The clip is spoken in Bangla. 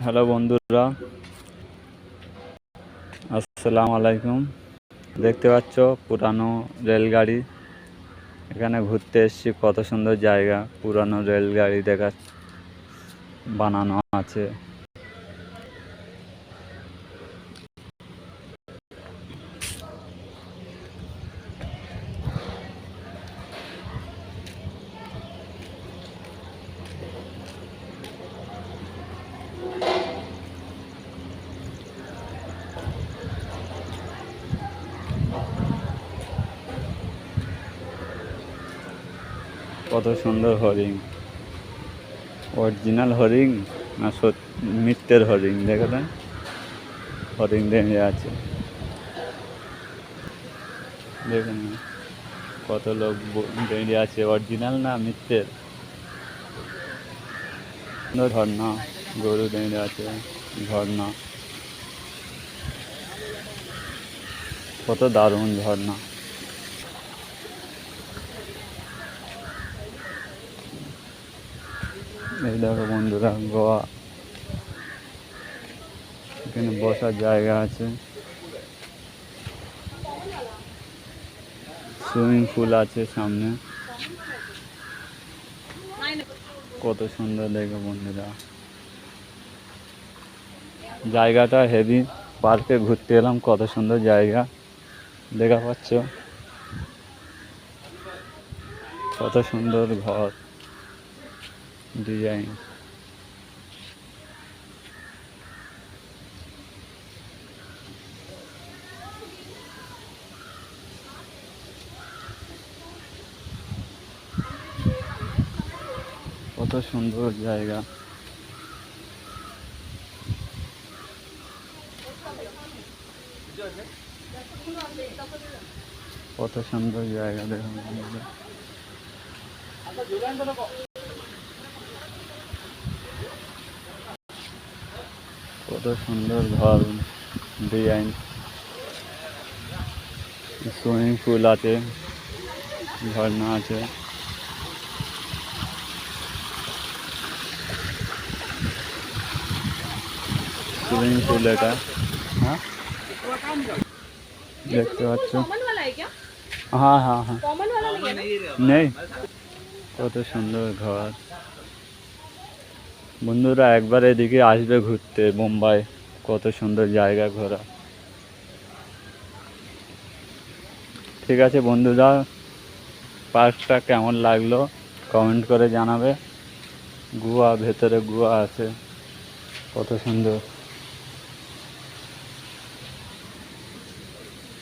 হ্যালো বন্ধুরা, আসসালামু আলাইকুম। দেখতে পাচ্ছ পুরানো রেলগাড়ি। এখানে ঘুরতে এসেছি। কত সুন্দর জায়গা, পুরানো রেলগাড়ি দেখা বানানো আছে। কত সুন্দর হরিণ, অরিজিনাল হরিণ না মিথ্যের হরিণ? দেখেন হরিণ দাঁড়িয়ে আছে। দেখুন কত লোক দাঁড়িয়ে আছে, অরিজিনাল না মিথ্যের। ঝর্ণা, গরু দাঁড়িয়ে আছে, ঝর্ণা কত দারুণ ঝর্ণা। এই দেখো বন্ধুরা, গোয়া। এখানে বসার জায়গা আছে, সুইমিং পুল আছে সামনে। কত সুন্দর দেখো বন্ধুরা, জায়গাটা হেভি। পার্কে ঘুরতে এলাম, কত সুন্দর জায়গা দেখা পাচ্ছ। কত সুন্দর ঘর ডিজাইন। কত সুন্দর জায়গা। কত সুন্দর জায়গা দেখুন। কত সুন্দর ঘর ডিজাইন। সুইমিং পুল আছে, ঝর্ণা আছে। সুইমিং পুল এটা, হ্যাঁ দেখতে পাচ্ছ। হ্যাঁ হ্যাঁ হ্যাঁ, নেই। কত সুন্দর ঘর। বন্ধুরা একবার এদিকে আসবে ঘুরতে, মুম্বাই। কত সুন্দর জায়গা ঘোরা। ঠিক আছে বন্ধুরা, পার্কটা কেমন লাগলো কমেন্ট করে জানাবে। গুহা, ভেতরে গুহা আছে, কত সুন্দর।